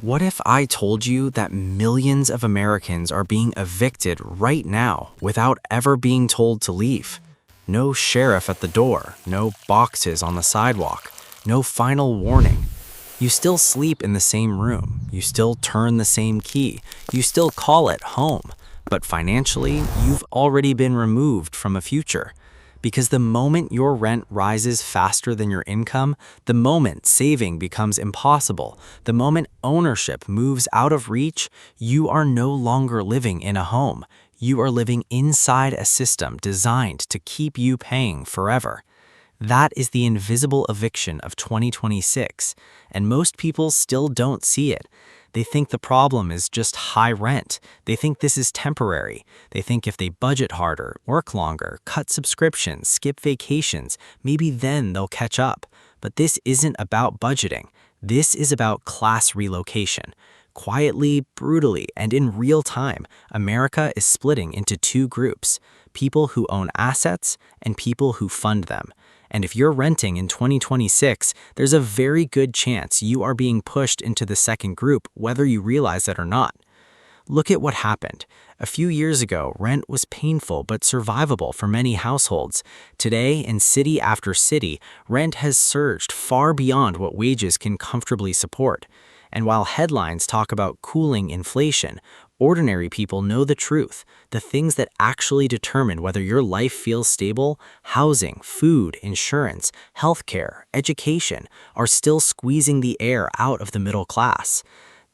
What if I told you that millions of Americans are being evicted right now without ever being told to leave? No sheriff at the door, no boxes on the sidewalk, no final warning. You still sleep in the same room, you still turn the same key, you still call it home, but financially, you've already been removed from a future. Because the moment your rent rises faster than your income, the moment saving becomes impossible, the moment ownership moves out of reach, you are no longer living in a home. You are living inside a system designed to keep you paying forever. That is the invisible eviction of 2026, and most people still don't see it. They think the problem is just high rent. They think this is temporary. They think if they budget harder, work longer, cut subscriptions, skip vacations, maybe then they'll catch up. But this isn't about budgeting. This is about class relocation. Quietly, brutally, and in real time, America is splitting into two groups: people who own assets and people who fund them. And if you're renting in 2026, there's a very good chance you are being pushed into the second group, whether you realize it or not. Look at what happened. A few years ago, rent was painful but survivable for many households. Today, in city after city, rent has surged far beyond what wages can comfortably support. And while headlines talk about cooling inflation, ordinary people know the truth. The things that actually determine whether your life feels stable, housing, food, insurance, healthcare, education, are still squeezing the air out of the middle class.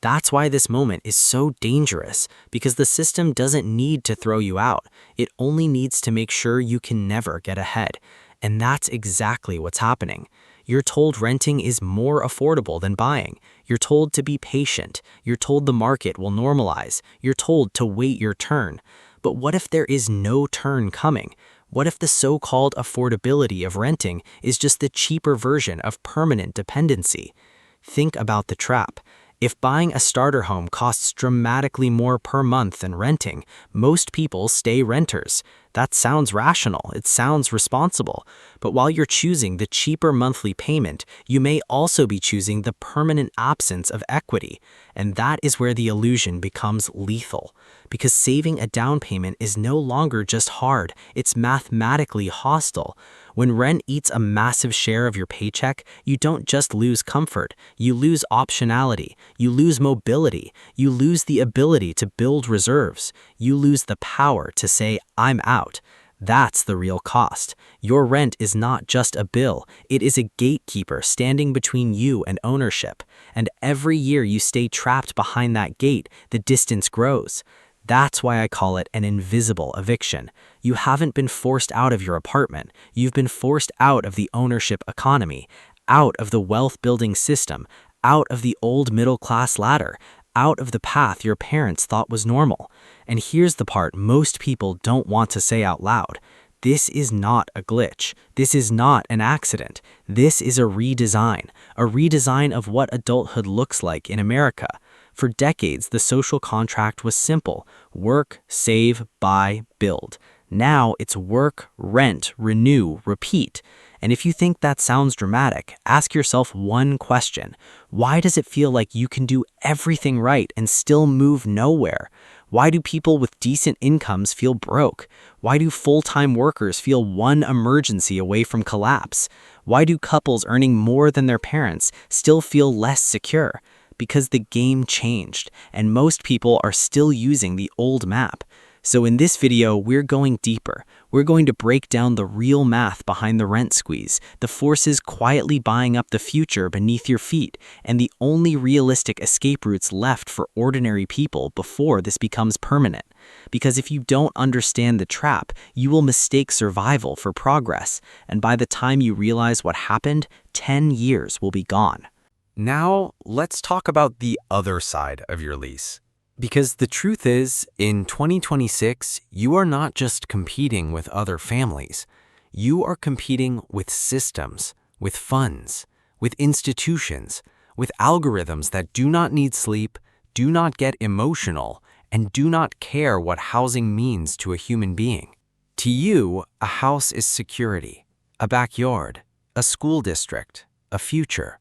That's why this moment is so dangerous, because the system doesn't need to throw you out. It only needs to make sure you can never get ahead. And that's exactly what's happening. You're told renting is more affordable than buying. You're told to be patient. You're told the market will normalize. You're told to wait your turn. But what if there is no turn coming? What if the so-called affordability of renting is just the cheaper version of permanent dependency? Think about the trap. If buying a starter home costs dramatically more per month than renting, most people stay renters. That sounds rational, it sounds responsible. But while you're choosing the cheaper monthly payment, you may also be choosing the permanent absence of equity. And that is where the illusion becomes lethal. Because saving a down payment is no longer just hard, it's mathematically hostile. When rent eats a massive share of your paycheck, you don't just lose comfort, you lose optionality, you lose mobility, you lose the ability to build reserves, you lose the power to say, I'm out. That's the real cost. Your rent is not just a bill, it is a gatekeeper standing between you and ownership. And every year you stay trapped behind that gate, the distance grows. That's why I call it an invisible eviction. You haven't been forced out of your apartment. You've been forced out of the ownership economy, out of the wealth-building system, out of the old middle-class ladder, out of the path your parents thought was normal. And here's the part most people don't want to say out loud. This is not a glitch. This is not an accident. This is a redesign of what adulthood looks like in America. For decades, the social contract was simple: work, save, buy, build. Now it's work, rent, renew, repeat. And if you think that sounds dramatic, ask yourself one question. Why does it feel like you can do everything right and still move nowhere? Why do people with decent incomes feel broke? Why do full-time workers feel one emergency away from collapse? Why do couples earning more than their parents still feel less secure? Because the game changed, and most people are still using the old map. So in this video, we're going deeper. We're going to break down the real math behind the rent squeeze, the forces quietly buying up the future beneath your feet, and the only realistic escape routes left for ordinary people before this becomes permanent. Because if you don't understand the trap, you will mistake survival for progress, and by the time you realize what happened, 10 years will be gone. Now, let's talk about the other side of your lease. Because the truth is, in 2026, you are not just competing with other families. You are competing with systems, with funds, with institutions, with algorithms that do not need sleep, do not get emotional, and do not care what housing means to a human being. To you, a house is security, a backyard, a school district, a future.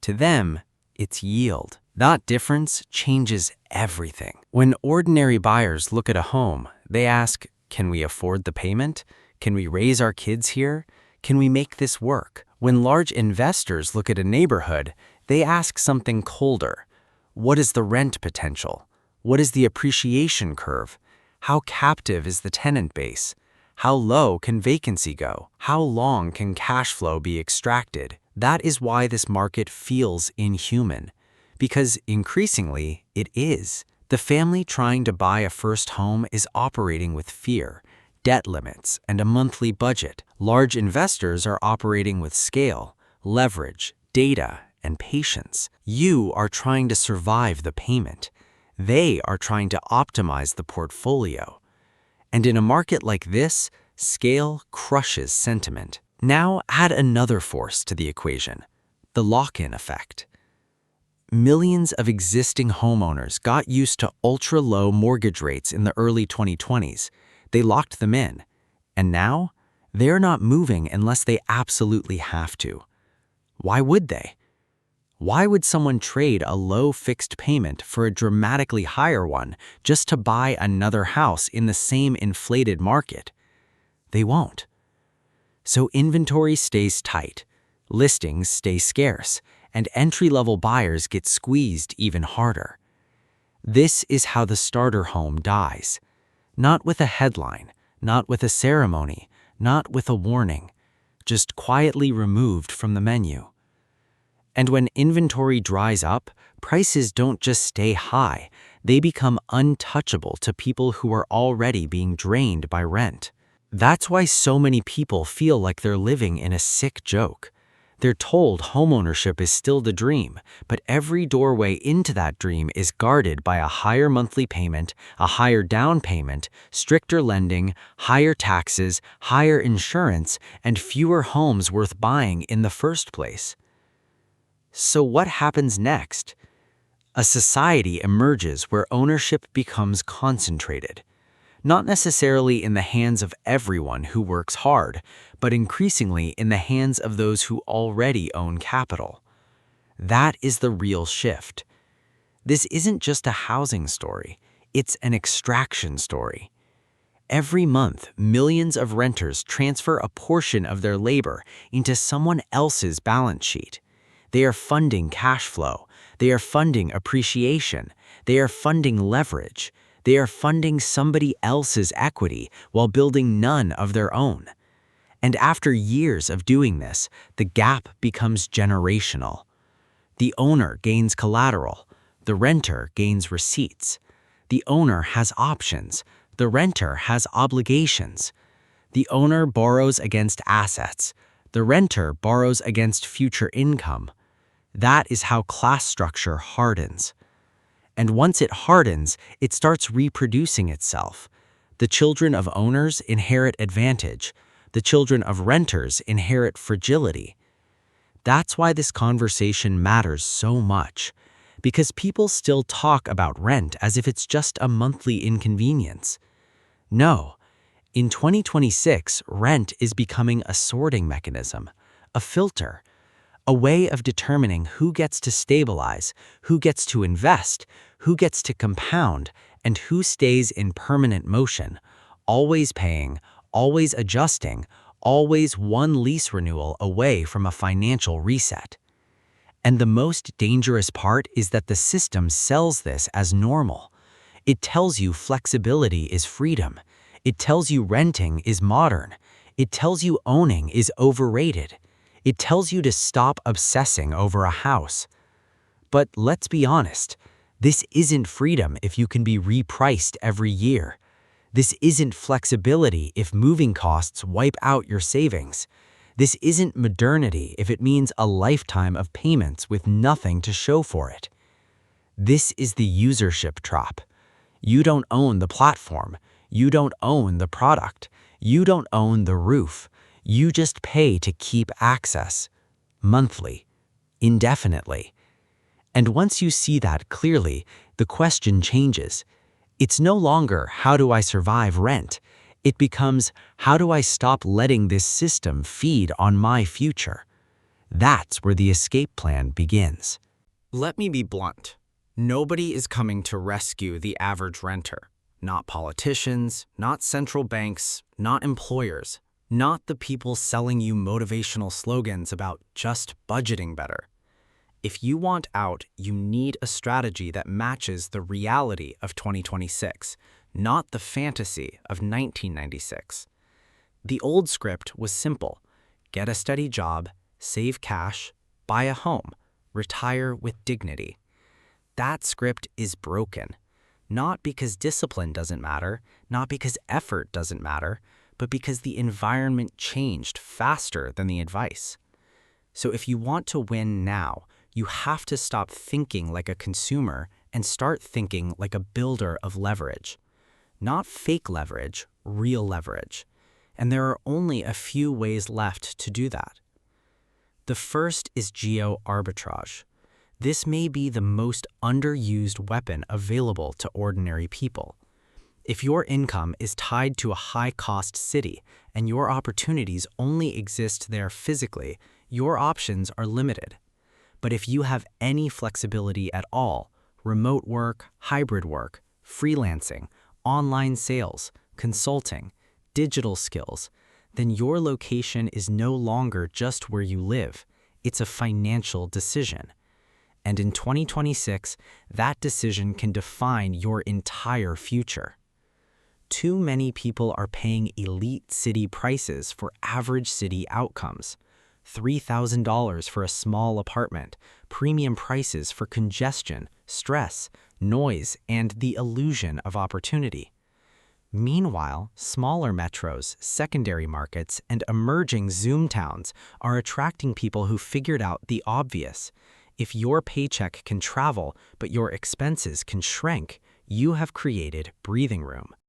To them, it's yield, That difference changes everything. When ordinary buyers look at a home, they ask, can we afford the payment? Can we raise our kids here? Can we make this work? When large investors look at a neighborhood, they ask something colder. What is the rent potential? What is the appreciation curve? How captive is the tenant base? How low can vacancy go? How long can cash flow be extracted? That is why this market feels inhuman. Because increasingly, it is. The family trying to buy a first home is operating with fear, debt limits, and a monthly budget. Large investors are operating with scale, leverage, data, and patience. You are trying to survive the payment. They are trying to optimize the portfolio. And in a market like this, scale crushes sentiment. Now add another force to the equation, the lock-in effect. Millions of existing homeowners got used to ultra-low mortgage rates in the early 2020s. They locked them in. And now, they're not moving unless they absolutely have to. Why would they? Why would someone trade a low fixed payment for a dramatically higher one just to buy another house in the same inflated market? They won't. So inventory stays tight, listings stay scarce, and entry-level buyers get squeezed even harder. This is how the starter home dies. Not with a headline, not with a ceremony, not with a warning, just quietly removed from the menu. And when inventory dries up, prices don't just stay high, they become untouchable to people who are already being drained by rent. That's why so many people feel like they're living in a sick joke. They're told homeownership is still the dream, but every doorway into that dream is guarded by a higher monthly payment, a higher down payment, stricter lending, higher taxes, higher insurance, and fewer homes worth buying in the first place. So what happens next? A society emerges where ownership becomes concentrated. Not necessarily in the hands of everyone who works hard, but increasingly in the hands of those who already own capital. That is the real shift. This isn't just a housing story, it's an extraction story. Every month, millions of renters transfer a portion of their labor into someone else's balance sheet. They are funding cash flow, they are funding appreciation, they are funding leverage, they are funding somebody else's equity while building none of their own. And after years of doing this, the gap becomes generational. The owner gains collateral, the renter gains receipts. The owner has options, the renter has obligations. The owner borrows against assets, the renter borrows against future income. That is how class structure hardens. And once it hardens, it starts reproducing itself. The children of owners inherit advantage. The children of renters inherit fragility. That's why this conversation matters so much, because people still talk about rent as if it's just a monthly inconvenience. No, in 2026, rent is becoming a sorting mechanism, a filter, a way of determining who gets to stabilize, who gets to invest, who gets to compound, and who stays in permanent motion, always paying, always adjusting, always one lease renewal away from a financial reset. And the most dangerous part is that the system sells this as normal. It tells you flexibility is freedom. It tells you renting is modern. It tells you owning is overrated. It tells you to stop obsessing over a house. But let's be honest, this isn't freedom if you can be repriced every year. This isn't flexibility if moving costs wipe out your savings. This isn't modernity if it means a lifetime of payments with nothing to show for it. This is the usership trap. You don't own the platform. You don't own the product. You don't own the roof. You just pay to keep access, monthly, indefinitely. And once you see that clearly, the question changes. It's no longer, how do I survive rent? It becomes, how do I stop letting this system feed on my future? That's where the escape plan begins. Let me be blunt. Nobody is coming to rescue the average renter. Not politicians, not central banks, not employers, not the people selling you motivational slogans about just budgeting better. If you want out, you need a strategy that matches the reality of 2026, not the fantasy of 1996. The old script was simple: get a steady job, save cash, buy a home, retire with dignity. That script is broken. Not because discipline doesn't matter, not because effort doesn't matter, but because the environment changed faster than the advice. So if you want to win now, you have to stop thinking like a consumer and start thinking like a builder of leverage. Not fake leverage, real leverage. And there are only a few ways left to do that. The first is geo-arbitrage. This may be the most underused weapon available to ordinary people. If your income is tied to a high-cost city and your opportunities only exist there physically, your options are limited. But if you have any flexibility at all, remote work, hybrid work, freelancing, online sales, consulting, digital skills, then your location is no longer just where you live. It's a financial decision. And in 2026, that decision can define your entire future. Too many people are paying elite city prices for average city outcomes. $3,000 for a small apartment, premium prices for congestion, stress, noise, and the illusion of opportunity. Meanwhile, smaller metros, secondary markets, and emerging Zoom towns are attracting people who figured out the obvious. If your paycheck can travel, but your expenses can shrink, you have created breathing room.